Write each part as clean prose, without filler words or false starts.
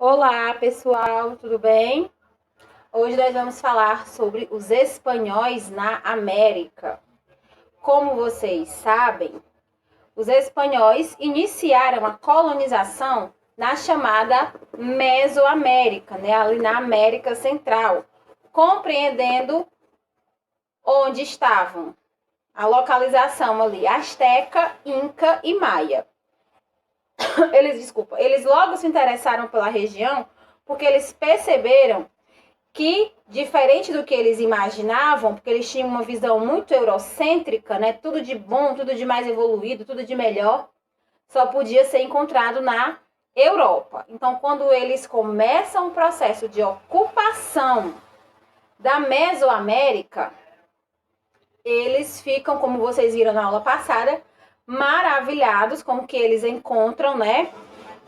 Olá, pessoal, tudo bem? Hoje nós vamos falar sobre os espanhóis na América. Como vocês sabem, os espanhóis iniciaram a colonização na chamada Mesoamérica, né, ali na América Central, compreendendo onde estavam a localização ali asteca, inca e maia. Eles logo se interessaram pela região porque eles perceberam que, diferente do que eles imaginavam, porque eles tinham uma visão muito eurocêntrica, né? Tudo de bom, tudo de mais evoluído, tudo de melhor, só podia ser encontrado na Europa. Então, quando eles começam o processo de ocupação da Mesoamérica, eles ficam, como vocês viram na aula passada, maravilhados com o que eles encontram, né?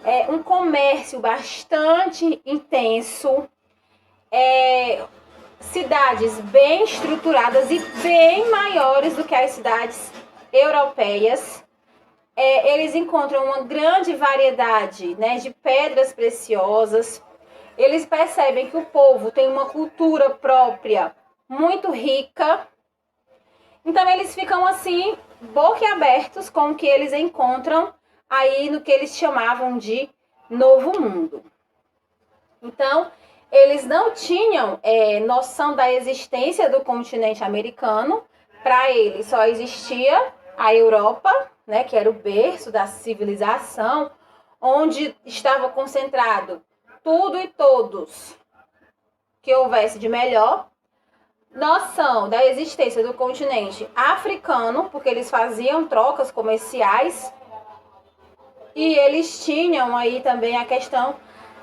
É um comércio bastante intenso, cidades bem estruturadas e bem maiores do que as cidades europeias. Eles encontram uma grande variedade, né, de pedras preciosas. Eles percebem que o povo tem uma cultura própria muito rica. Então eles ficam assim, boquiabertos com o que eles encontram aí no que eles chamavam de Novo Mundo. Então, eles não tinham noção da existência do continente americano. Para eles só existia a Europa, né, que era o berço da civilização, onde estava concentrado tudo e todos que houvesse de melhor. Noção da existência do continente africano, porque eles faziam trocas comerciais, e eles tinham aí também a questão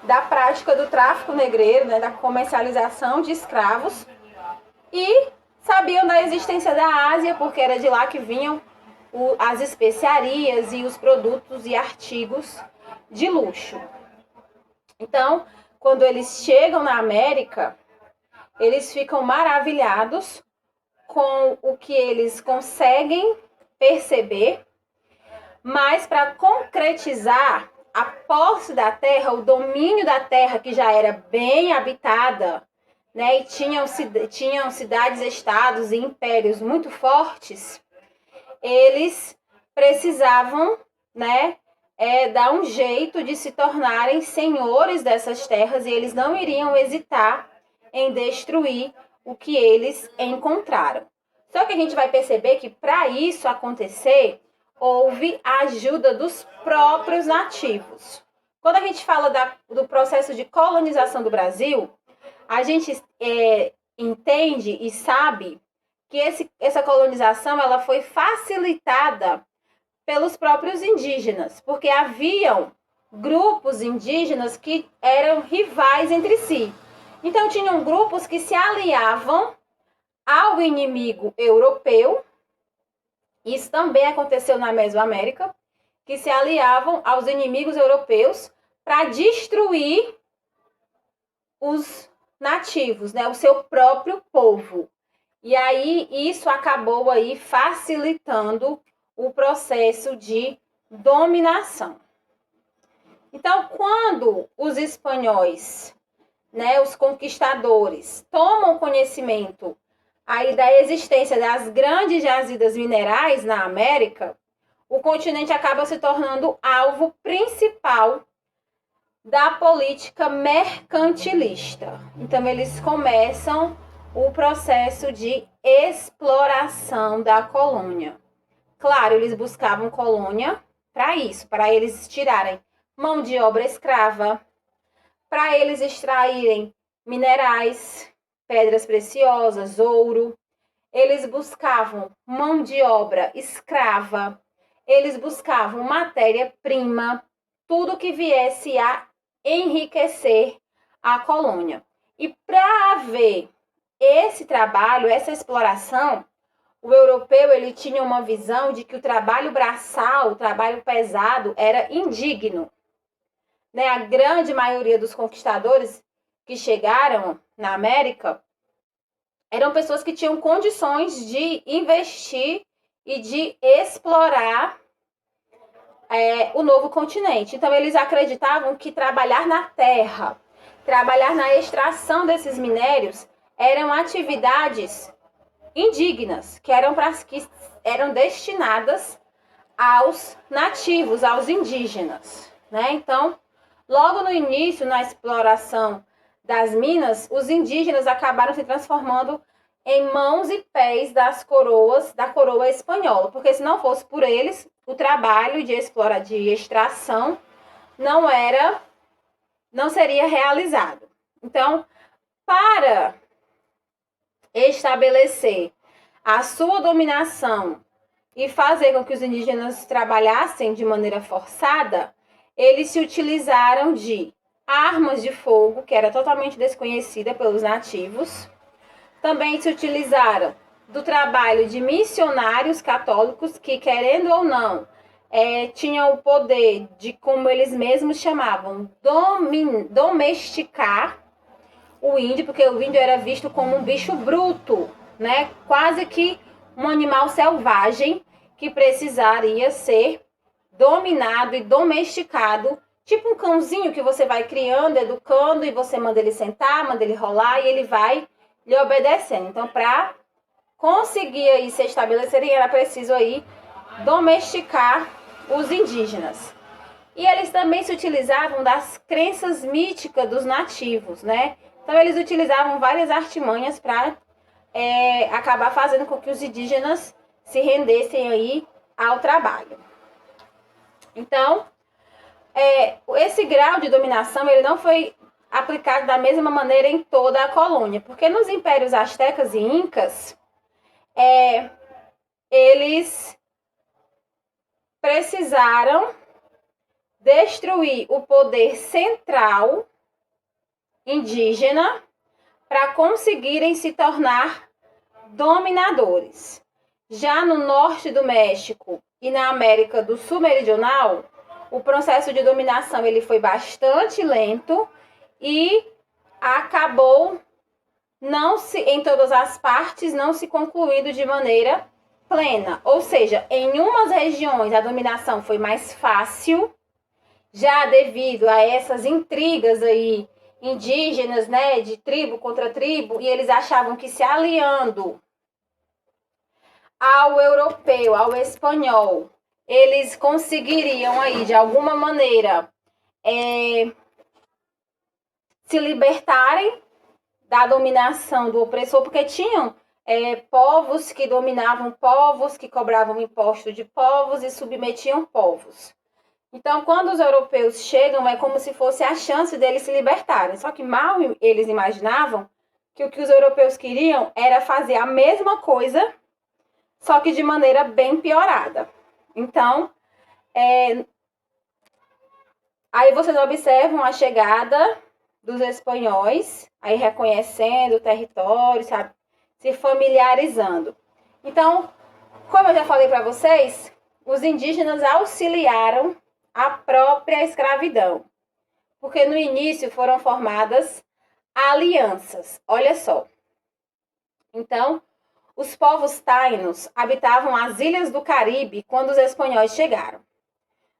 da prática do tráfico negreiro, né, da comercialização de escravos, e sabiam da existência da Ásia, porque era de lá que vinham as especiarias e os produtos e artigos de luxo. Então, quando eles chegam na América, eles ficam maravilhados com o que eles conseguem perceber, mas para concretizar a posse da terra, o domínio da terra que já era bem habitada, né, e tinham cidades, estados e impérios muito fortes, eles precisavam, né, dar um jeito de se tornarem senhores dessas terras, e eles não iriam hesitar em destruir o que eles encontraram. Só que a gente vai perceber que para isso acontecer, houve a ajuda dos próprios nativos. Quando a gente fala do processo de colonização do Brasil, a gente entende e sabe que essa colonização ela foi facilitada pelos próprios indígenas, porque haviam grupos indígenas que eram rivais entre si. Então, tinham grupos que se aliavam ao inimigo europeu. Isso também aconteceu na Mesoamérica, que se aliavam aos inimigos europeus para destruir os nativos, né, o seu próprio povo. E aí isso acabou aí facilitando o processo de dominação. Então, quando os espanhóis, né, os conquistadores, tomam conhecimento aí da existência das grandes jazidas minerais na América, o continente acaba se tornando alvo principal da política mercantilista. Então, eles começam o processo de exploração da colônia. Claro, eles buscavam colônia para isso, para eles tirarem mão de obra escrava, para eles extraírem minerais, pedras preciosas, ouro. Eles buscavam mão de obra escrava, eles buscavam matéria-prima, tudo que viesse a enriquecer a colônia. E para haver esse trabalho, essa exploração, o europeu ele tinha uma visão de que o trabalho braçal, o trabalho pesado, era indigno. Né? A grande maioria dos conquistadores que chegaram na América eram pessoas que tinham condições de investir e de explorar o novo continente. Então, eles acreditavam que trabalhar na terra, trabalhar na extração desses minérios, eram atividades indignas, que eram destinadas aos nativos, aos indígenas, né? Então, logo no início, na exploração das minas, os indígenas acabaram se transformando em mãos e pés da coroa espanhola, porque se não fosse por eles, o trabalho de extração não seria realizado. Então, para estabelecer a sua dominação e fazer com que os indígenas trabalhassem de maneira forçada, eles se utilizaram de armas de fogo, que era totalmente desconhecida pelos nativos. Também se utilizaram do trabalho de missionários católicos que, querendo ou não, tinham o poder de, como eles mesmos chamavam, domesticar o índio, porque o índio era visto como um bicho bruto, né? Quase que um animal selvagem que precisaria ser dominado e domesticado, tipo um cãozinho que você vai criando, educando, e você manda ele sentar, manda ele rolar e ele vai lhe obedecendo. Então, para conseguir aí se estabelecerem, era preciso aí domesticar os indígenas. E eles também se utilizavam das crenças míticas dos nativos, né? Então, eles utilizavam várias artimanhas para acabar fazendo com que os indígenas se rendessem aí ao trabalho. Então, esse grau de dominação ele não foi aplicado da mesma maneira em toda a colônia, porque nos impérios astecas e incas, eles precisaram destruir o poder central indígena para conseguirem se tornar dominadores. Já no norte do México e na América do Sul meridional, o processo de dominação ele foi bastante lento e acabou em todas as partes, não se concluindo de maneira plena. Ou seja, em umas regiões a dominação foi mais fácil, já devido a essas intrigas aí indígenas, né, de tribo contra tribo, e eles achavam que se aliando ao europeu, ao espanhol, eles conseguiriam aí, de alguma maneira, se libertarem da dominação do opressor, porque tinham povos que dominavam povos, que cobravam imposto de povos e submetiam povos. Então, quando os europeus chegam, é como se fosse a chance deles se libertarem. Só que mal eles imaginavam que o que os europeus queriam era fazer a mesma coisa, só que de maneira bem piorada. Então, aí vocês observam a chegada dos espanhóis, aí reconhecendo o território, sabe? Se familiarizando. Então, como eu já falei para vocês, os indígenas auxiliaram a própria escravidão, porque no início foram formadas alianças. Olha só. Então, os povos tainos habitavam as ilhas do Caribe quando os espanhóis chegaram.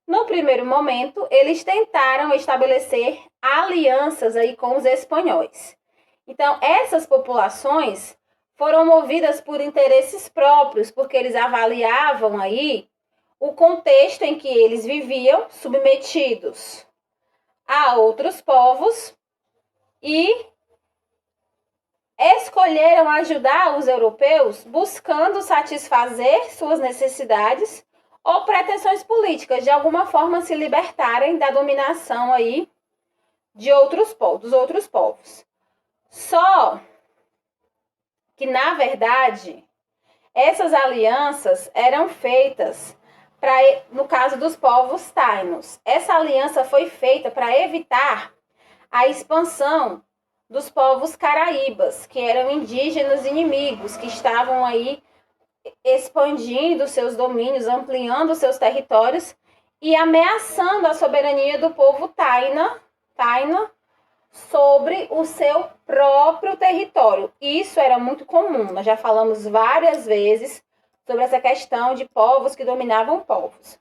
No primeiro momento, eles tentaram estabelecer alianças aí com os espanhóis. Então, essas populações foram movidas por interesses próprios, porque eles avaliavam aí o contexto em que eles viviam, submetidos a outros povos, e escolheram ajudar os europeus buscando satisfazer suas necessidades ou pretensões políticas, de alguma forma se libertarem da dominação aí de outros povos, dos outros povos. Só que, na verdade, essas alianças eram feitas no caso dos povos tainos. Essa aliança foi feita para evitar a expansão dos povos caraíbas, que eram indígenas inimigos, que estavam aí expandindo seus domínios, ampliando seus territórios e ameaçando a soberania do povo taina sobre o seu próprio território. Isso era muito comum, nós já falamos várias vezes sobre essa questão de povos que dominavam povos.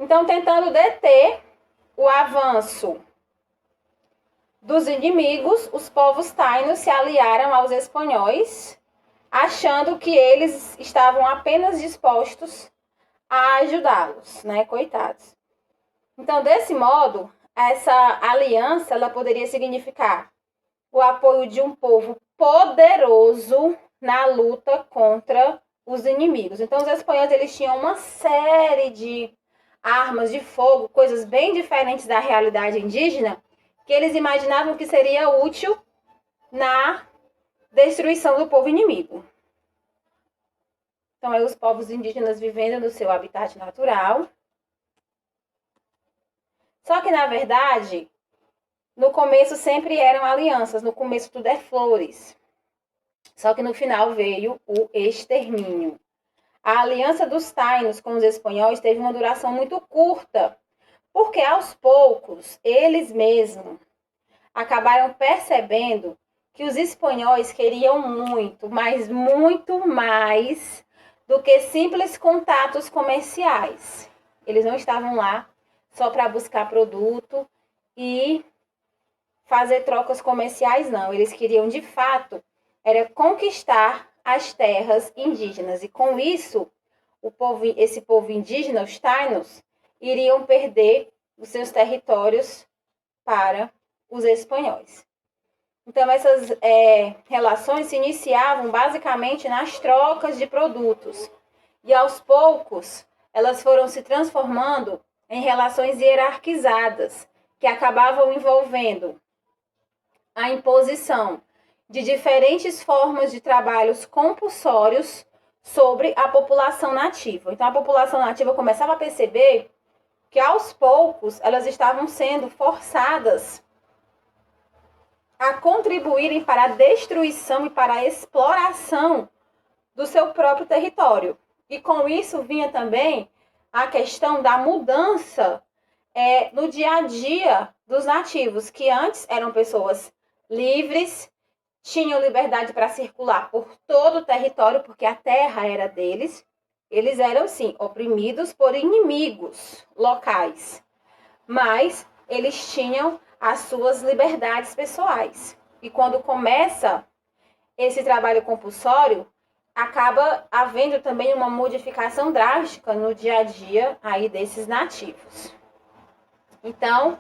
Então, tentando deter o avanço dos inimigos, os povos tainos se aliaram aos espanhóis, achando que eles estavam apenas dispostos a ajudá-los, né? Coitados. Então, desse modo, essa aliança ela poderia significar o apoio de um povo poderoso na luta contra os inimigos. Então, os espanhóis eles tinham uma série de armas de fogo, coisas bem diferentes da realidade indígena, que eles imaginavam que seria útil na destruição do povo inimigo. Então, aí os povos indígenas vivendo no seu habitat natural. Só que, na verdade, no começo sempre eram alianças, no começo tudo é flores. Só que no final veio o extermínio. A aliança dos tainos com os espanhóis teve uma duração muito curta, porque aos poucos eles mesmos acabaram percebendo que os espanhóis queriam muito, mas muito mais do que simples contatos comerciais. Eles não estavam lá só para buscar produto e fazer trocas comerciais, não. Eles queriam, de fato, era conquistar as terras indígenas. E com isso, esse povo indígena, os tainos, iriam perder os seus territórios para os espanhóis. Então, essas relações se iniciavam basicamente nas trocas de produtos. E, aos poucos, elas foram se transformando em relações hierarquizadas, que acabavam envolvendo a imposição de diferentes formas de trabalhos compulsórios sobre a população nativa. Então, a população nativa começava a perceber que, aos poucos, elas estavam sendo forçadas a contribuírem para a destruição e para a exploração do seu próprio território. E com isso vinha também a questão da mudança no dia a dia dos nativos, que antes eram pessoas livres, tinham liberdade para circular por todo o território, porque a terra era deles. Eles eram, sim, oprimidos por inimigos locais, mas eles tinham as suas liberdades pessoais. E quando começa esse trabalho compulsório, acaba havendo também uma modificação drástica no dia a dia aí desses nativos. Então,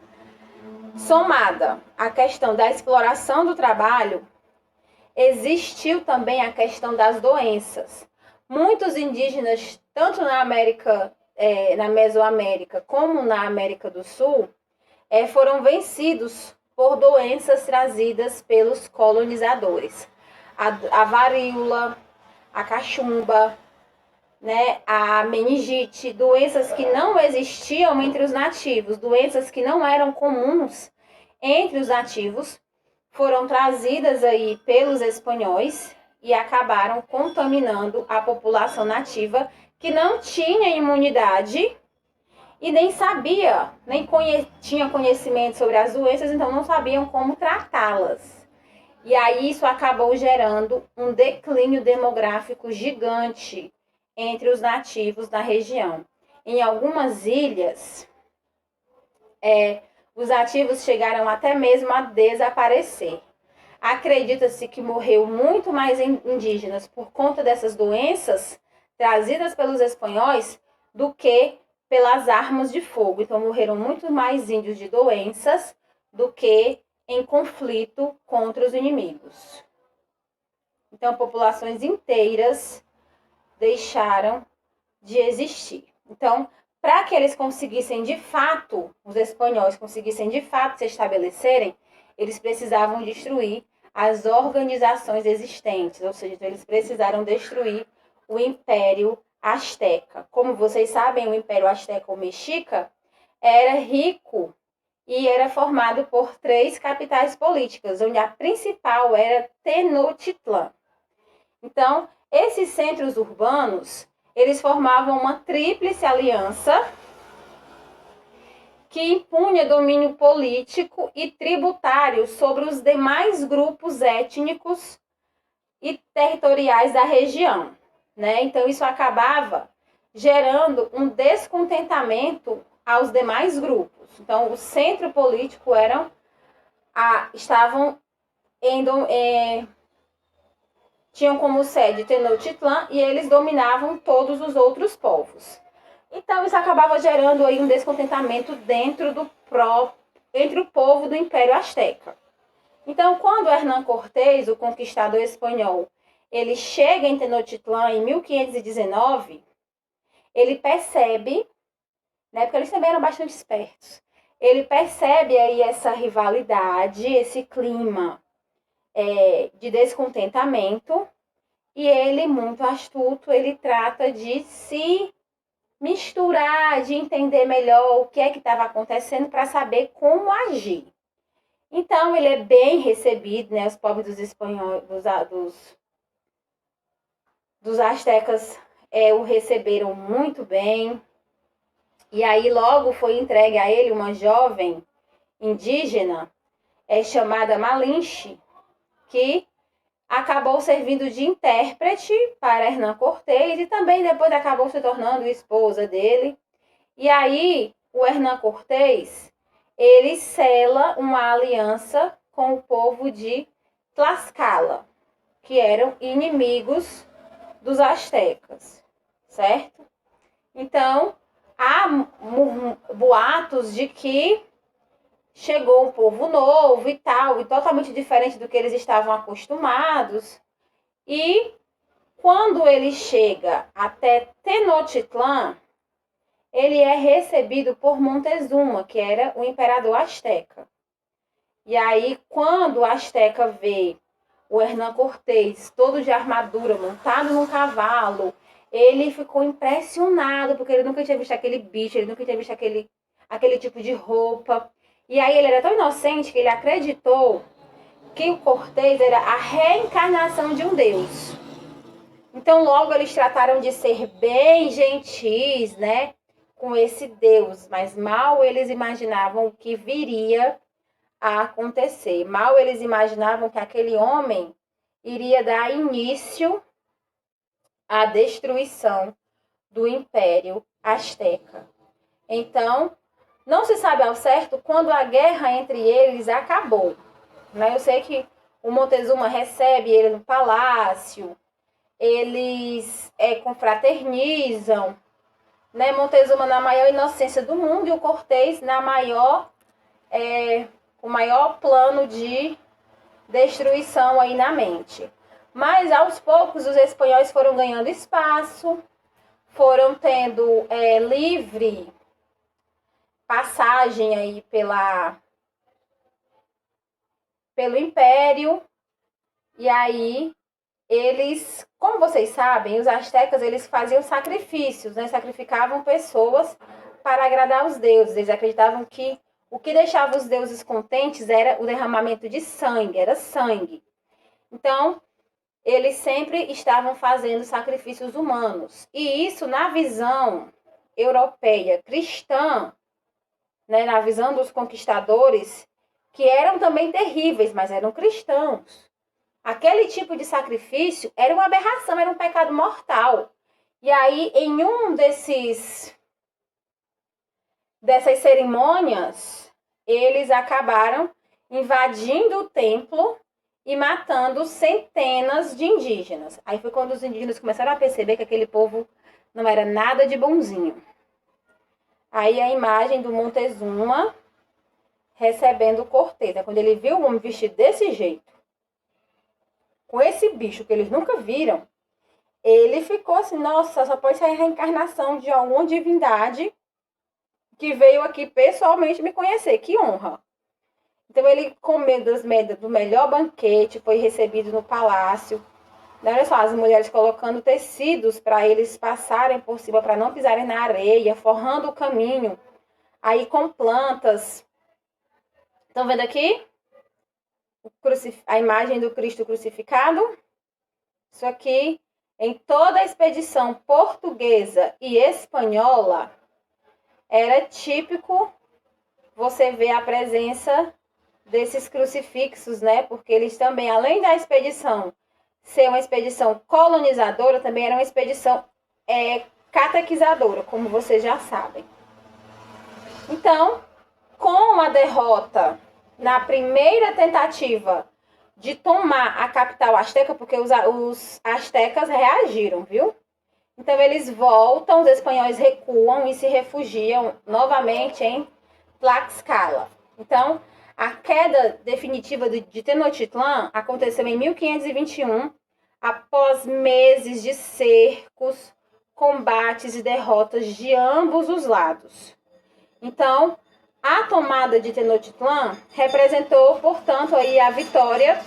somada à questão da exploração do trabalho, existiu também a questão das doenças. Muitos indígenas, tanto na América, na Mesoamérica, como na América do Sul, foram vencidos por doenças trazidas pelos colonizadores. A varíola, a cachumba, né, a meningite, doenças que não existiam entre os nativos, doenças que não eram comuns entre os nativos, foram trazidas aí pelos espanhóis e acabaram contaminando a população nativa, que não tinha imunidade e nem sabia, nem tinha conhecimento sobre as doenças, então não sabiam como tratá-las. E aí isso acabou gerando um declínio demográfico gigante entre os nativos da região. Em algumas ilhas, os nativos chegaram até mesmo a desaparecer. Acredita-se que morreu muito mais indígenas por conta dessas doenças trazidas pelos espanhóis do que pelas armas de fogo. Então, morreram muito mais índios de doenças do que em conflito contra os inimigos. Então, populações inteiras deixaram de existir. Então, para que eles conseguissem de fato, os espanhóis conseguissem de fato se estabelecerem, eles precisavam destruir as organizações existentes, ou seja, eles precisaram destruir o Império Azteca. Como vocês sabem, o Império Azteca ou Mexica era rico e era formado por 3 capitais políticas, onde a principal era Tenochtitlán. Então, esses centros urbanos, eles formavam uma tríplice aliança que impunha domínio político e tributário sobre os demais grupos étnicos e territoriais da região, né? Então, isso acabava gerando um descontentamento aos demais grupos. Então, o centro político estavam tinham como sede Tenochtitlan e eles dominavam todos os outros povos. Então, isso acabava gerando aí um descontentamento entre o povo do Império Azteca. Então, quando Hernán Cortés, o conquistador espanhol, ele chega em Tenochtitlan em 1519, ele percebe, né, porque eles também eram bastante espertos, ele percebe aí essa rivalidade, esse clima de descontentamento, e ele, muito astuto, ele trata de se misturar, de entender melhor o que é que estava acontecendo para saber como agir. Então, ele é bem recebido, né? Os povos dos espanhóis, dos astecas o receberam muito bem. E aí, logo foi entregue a ele uma jovem indígena chamada Malinche, que acabou servindo de intérprete para Hernán Cortés e também depois acabou se tornando esposa dele. E aí, o Hernán Cortés, ele sela uma aliança com o povo de Tlaxcala, que eram inimigos dos astecas, certo? Então, há boatos de que chegou um povo novo e tal, e totalmente diferente do que eles estavam acostumados. E quando ele chega até Tenochtitlan, ele é recebido por Montezuma, que era o imperador asteca. E aí, quando o asteca vê o Hernán Cortés todo de armadura, montado num cavalo, ele ficou impressionado, porque ele nunca tinha visto aquele bicho, ele nunca tinha visto aquele tipo de roupa. E aí ele era tão inocente que ele acreditou que o Cortés era a reencarnação de um deus. Então logo eles trataram de ser bem gentis, né, com esse deus, mas mal eles imaginavam o que viria a acontecer. Mal eles imaginavam que aquele homem iria dar início à destruição do Império Azteca. Então, não se sabe ao certo quando a guerra entre eles acabou. Né? Eu sei que o Montezuma recebe ele no palácio, eles confraternizam, né? Montezuma na maior inocência do mundo e o Cortés na o maior plano de destruição aí na mente. Mas aos poucos os espanhóis foram ganhando espaço, foram tendo livre passagem aí pelo Império. E aí eles, como vocês sabem, os astecas eles faziam sacrifícios, né? Sacrificavam pessoas para agradar os deuses. Eles acreditavam que o que deixava os deuses contentes era o derramamento de sangue, era sangue. Então, eles sempre estavam fazendo sacrifícios humanos. E isso, na visão europeia cristã, né, na visão dos conquistadores, que eram também terríveis, mas eram cristãos. Aquele tipo de sacrifício era uma aberração, era um pecado mortal. E aí, em dessas cerimônias, eles acabaram invadindo o templo e matando centenas de indígenas. Aí foi quando os indígenas começaram a perceber que aquele povo não era nada de bonzinho. Aí a imagem do Montezuma recebendo Cortés. Quando ele viu o homem vestido desse jeito, com esse bicho que eles nunca viram, ele ficou assim, nossa, só pode ser a reencarnação de alguma divindade que veio aqui pessoalmente me conhecer, que honra. Então ele comeu do melhor banquete, foi recebido no palácio. Olha só, as mulheres colocando tecidos para eles passarem por cima, para não pisarem na areia, forrando o caminho. Aí com plantas. Estão vendo aqui? A imagem do Cristo crucificado. Isso aqui, em toda a expedição portuguesa e espanhola, era típico você ver a presença desses crucifixos, né? Porque eles também, além da expedição ser uma expedição colonizadora, também era uma expedição catequizadora, como vocês já sabem. Então, com a derrota na primeira tentativa de tomar a capital asteca, porque os astecas reagiram, viu? Então eles voltam, os espanhóis recuam e se refugiam novamente em Tlaxcala. Então, a queda definitiva de Tenochtitlan aconteceu em 1521, após meses de cercos, combates e derrotas de ambos os lados. Então, a tomada de Tenochtitlan representou, portanto, aí a vitória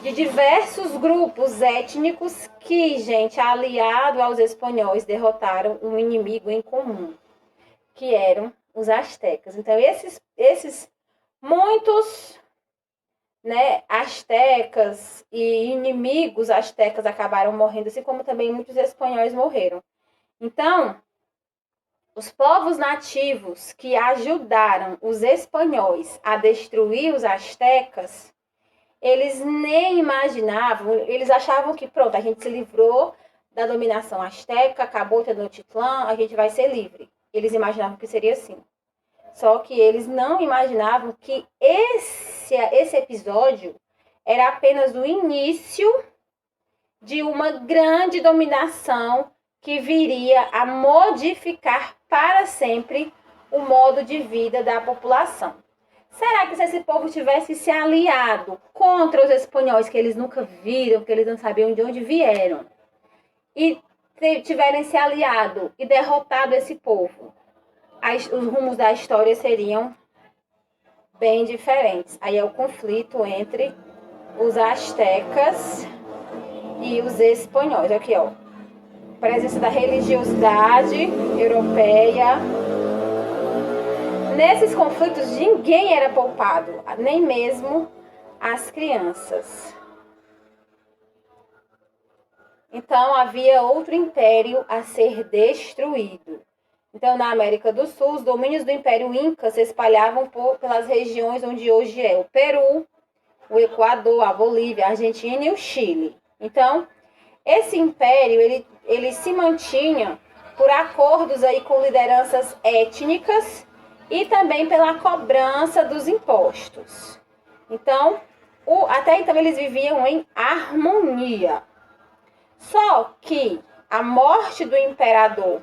de diversos grupos étnicos que, gente, aliado aos espanhóis, derrotaram um inimigo em comum, que eram os astecas. Então, esses muitos, né, astecas e inimigos astecas acabaram morrendo, assim como também muitos espanhóis morreram. Então, os povos nativos que ajudaram os espanhóis a destruir os astecas, eles nem imaginavam, eles achavam que pronto, a gente se livrou da dominação asteca, acabou Tenochtitlan, a gente vai ser livre. Eles imaginavam que seria assim. Só que eles não imaginavam que esse episódio era apenas o início de uma grande dominação que viria a modificar para sempre o modo de vida da população. Será que se esse povo tivesse se aliado contra os espanhóis, que eles nunca viram, que eles não sabiam de onde vieram, e tiverem se aliado e derrotado esse povo, os rumos da história seriam bem diferentes. Aí é o conflito entre os astecas e os espanhóis. Aqui, ó. Presença da religiosidade europeia. Nesses conflitos, ninguém era poupado, nem mesmo as crianças. Então, havia outro império a ser destruído. Então, na América do Sul, os domínios do Império Inca se espalhavam pelas regiões onde hoje é o Peru, o Equador, a Bolívia, a Argentina e o Chile. Então, esse império, ele se mantinha por acordos aí com lideranças étnicas e também pela cobrança dos impostos. Então, até então eles viviam em harmonia. Só que a morte do imperador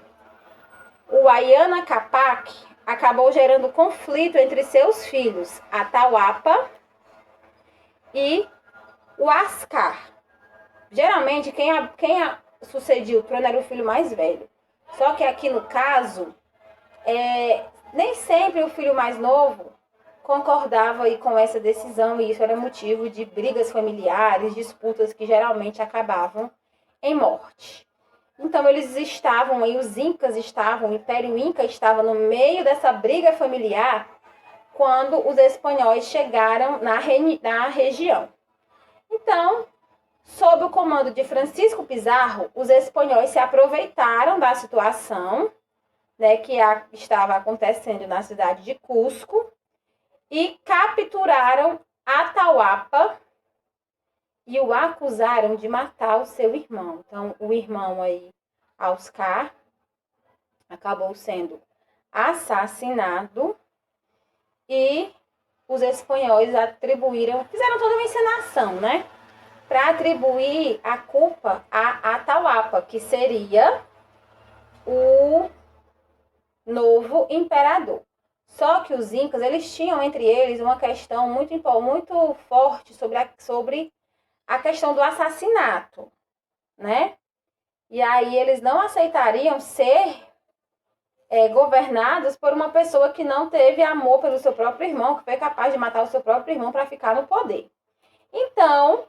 Huayna Capac acabou gerando conflito entre seus filhos, Atahualpa e Huáscar. Geralmente, quem sucedia o trono era o filho mais velho. Só que aqui no caso, nem sempre o filho mais novo concordava aí com essa decisão, e isso era motivo de brigas familiares, disputas que geralmente acabavam em morte. Então eles estavam aí, os incas estavam, o Império Inca estava no meio dessa briga familiar quando os espanhóis chegaram na região. Então, sob o comando de Francisco Pizarro, os espanhóis se aproveitaram da situação, né, que estava acontecendo na cidade de Cusco, e capturaram Atahualpa e o acusaram de matar o seu irmão. Então, o irmão aí, Huáscar, acabou sendo assassinado e os espanhóis fizeram toda uma encenação, né? Para atribuir a culpa a Atahualpa, que seria o novo imperador. Só que os incas, eles tinham entre eles uma questão muito forte sobre a questão do assassinato, né? E aí eles não aceitariam ser governados por uma pessoa que não teve amor pelo seu próprio irmão, que foi capaz de matar o seu próprio irmão para ficar no poder. Então,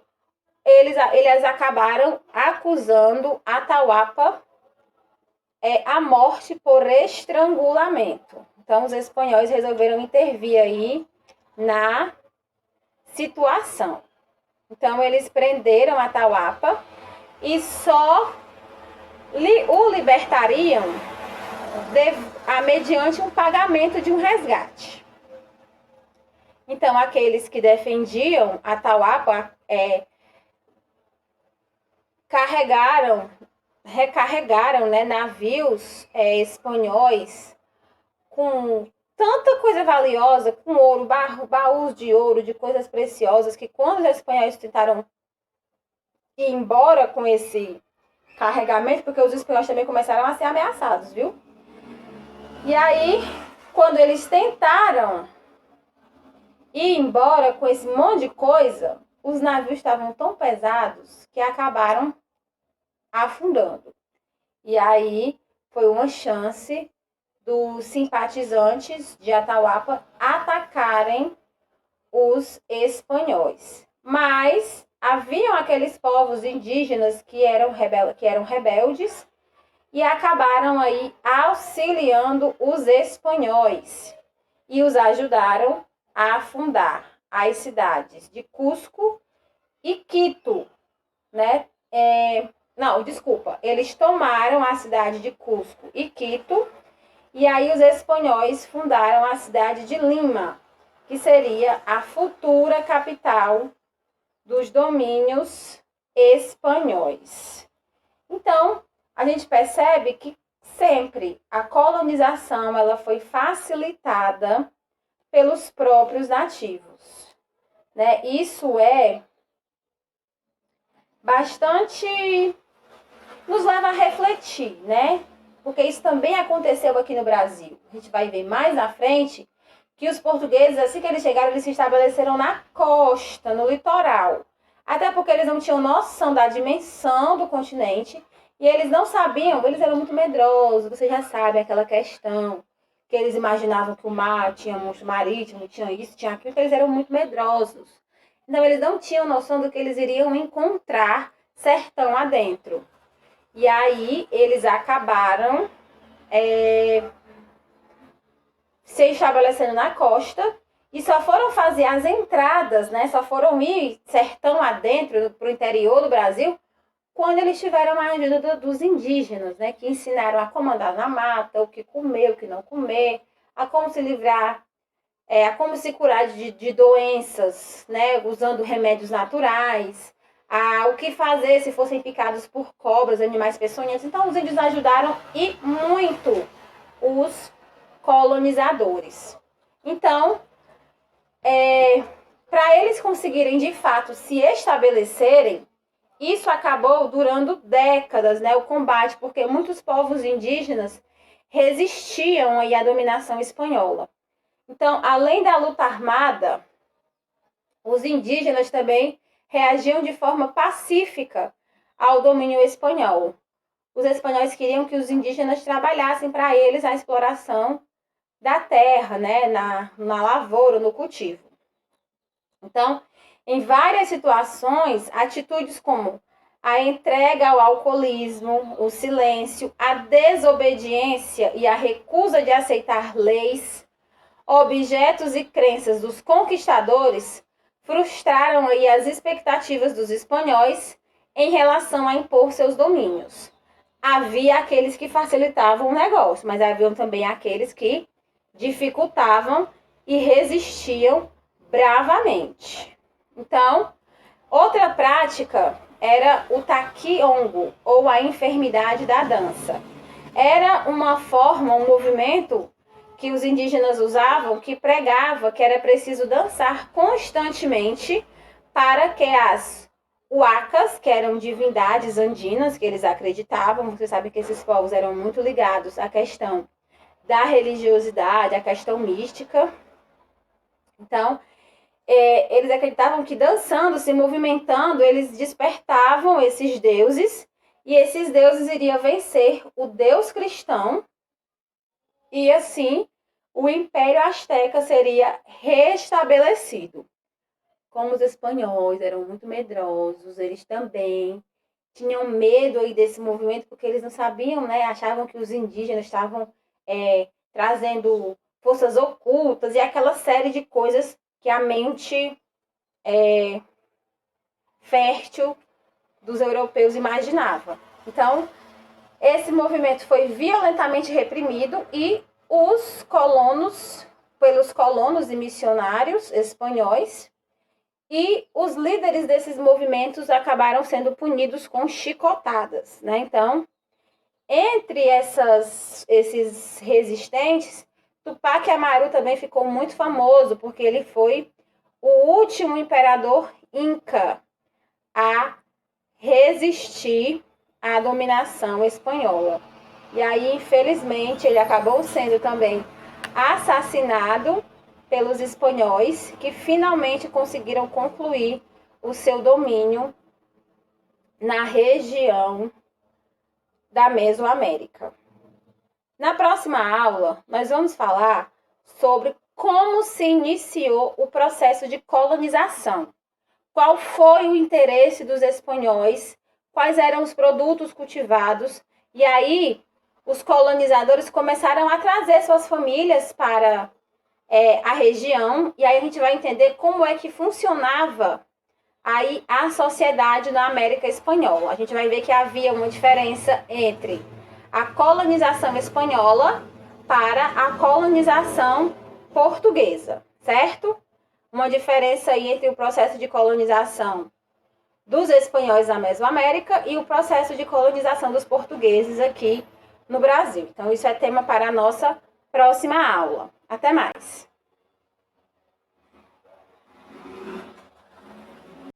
eles acabaram acusando Atahualpa a morte por estrangulamento. Então, os espanhóis resolveram intervir aí na situação. Então, eles prenderam Atahualpa e só o libertariam mediante um pagamento de um resgate. Então, aqueles que defendiam Atahualpa recarregaram, né, navios espanhóis com tanta coisa valiosa, com ouro, baús de ouro, de coisas preciosas, que quando os espanhóis tentaram ir embora com esse carregamento, porque os espanhóis também começaram a ser ameaçados, viu? E aí, quando eles tentaram ir embora com esse monte de coisa, os navios estavam tão pesados que acabaram afundando. E aí foi uma chance dos simpatizantes de Atahualpa atacarem os espanhóis. Mas haviam aqueles povos indígenas que eram rebeldes e acabaram aí auxiliando os espanhóis e os ajudaram a fundar as cidades de Cusco e Quito, né? Eles tomaram a cidade de Cusco e Quito, e aí os espanhóis fundaram a cidade de Lima, que seria a futura capital dos domínios espanhóis. Então, a gente percebe que sempre a colonização ela foi facilitada pelos próprios nativos, né? Isso é bastante nos leva a refletir, né? Porque isso também aconteceu aqui no Brasil. A gente vai ver mais à frente que os portugueses, assim que eles chegaram, eles se estabeleceram na costa, no litoral. Até porque eles não tinham noção da dimensão do continente e eles não sabiam, eles eram muito medrosos, vocês já sabem aquela questão, que eles imaginavam que o mar tinha monstro marítimo, tinha isso, tinha aquilo, que eles eram muito medrosos. Então eles não tinham noção do que eles iriam encontrar sertão adentro. E aí eles acabaram se estabelecendo na costa e só foram fazer as entradas, né? Só foram ir sertão adentro para o interior do Brasil quando eles tiveram a ajuda dos indígenas, né? Que ensinaram a como andar na mata, o que comer, o que não comer, a como se livrar, a como se curar de doenças, né? Usando remédios naturais. O que fazer se fossem picados por cobras, animais peçonhentos. Então, os índios ajudaram e muito os colonizadores. Então, para eles conseguirem, de fato, se estabelecerem, isso acabou durando décadas, né, o combate, porque muitos povos indígenas resistiam aí à dominação espanhola. Então, além da luta armada, os indígenas também reagiam de forma pacífica ao domínio espanhol. Os espanhóis queriam que os indígenas trabalhassem para eles a exploração da terra, né, na lavoura, no cultivo. Então, em várias situações, atitudes como a entrega ao alcoolismo, o silêncio, a desobediência e a recusa de aceitar leis, objetos e crenças dos conquistadores frustraram aí as expectativas dos espanhóis em relação a impor seus domínios. Havia aqueles que facilitavam o negócio, mas haviam também aqueles que dificultavam e resistiam bravamente. Então, outra prática era o taquiongo, ou a enfermidade da dança. Era uma forma, um movimento que os indígenas usavam, que pregava que era preciso dançar constantemente para que as huacas, que eram divindades andinas, que eles acreditavam, você sabe que esses povos eram muito ligados à questão da religiosidade, à questão mística. Então, eles acreditavam que dançando, se movimentando, eles despertavam esses deuses, e esses deuses iriam vencer o deus cristão, e assim o Império Azteca seria restabelecido. Como os espanhóis eram muito medrosos, eles também tinham medo aí desse movimento, porque eles não sabiam, né? Achavam que os indígenas estavam trazendo forças ocultas e aquela série de coisas que a mente fértil dos europeus imaginava. Então, esse movimento foi violentamente reprimido e pelos colonos e missionários espanhóis, e os líderes desses movimentos acabaram sendo punidos com chicotadas, né? Então, entre esses resistentes, Tupac Amaru também ficou muito famoso, porque ele foi o último imperador inca a resistir à dominação espanhola. E aí, infelizmente, ele acabou sendo também assassinado pelos espanhóis, que finalmente conseguiram concluir o seu domínio na região da Mesoamérica. Na próxima aula, nós vamos falar sobre como se iniciou o processo de colonização. Qual foi o interesse dos espanhóis, quais eram os produtos cultivados, e aí os colonizadores começaram a trazer suas famílias para a região, e aí a gente vai entender como é que funcionava aí a sociedade na América Espanhola. A gente vai ver que havia uma diferença entre a colonização espanhola para a colonização portuguesa, certo? Uma diferença aí entre o processo de colonização dos espanhóis na Mesoamérica e o processo de colonização dos portugueses aqui no Brasil. Então, isso é tema para a nossa próxima aula. Até mais!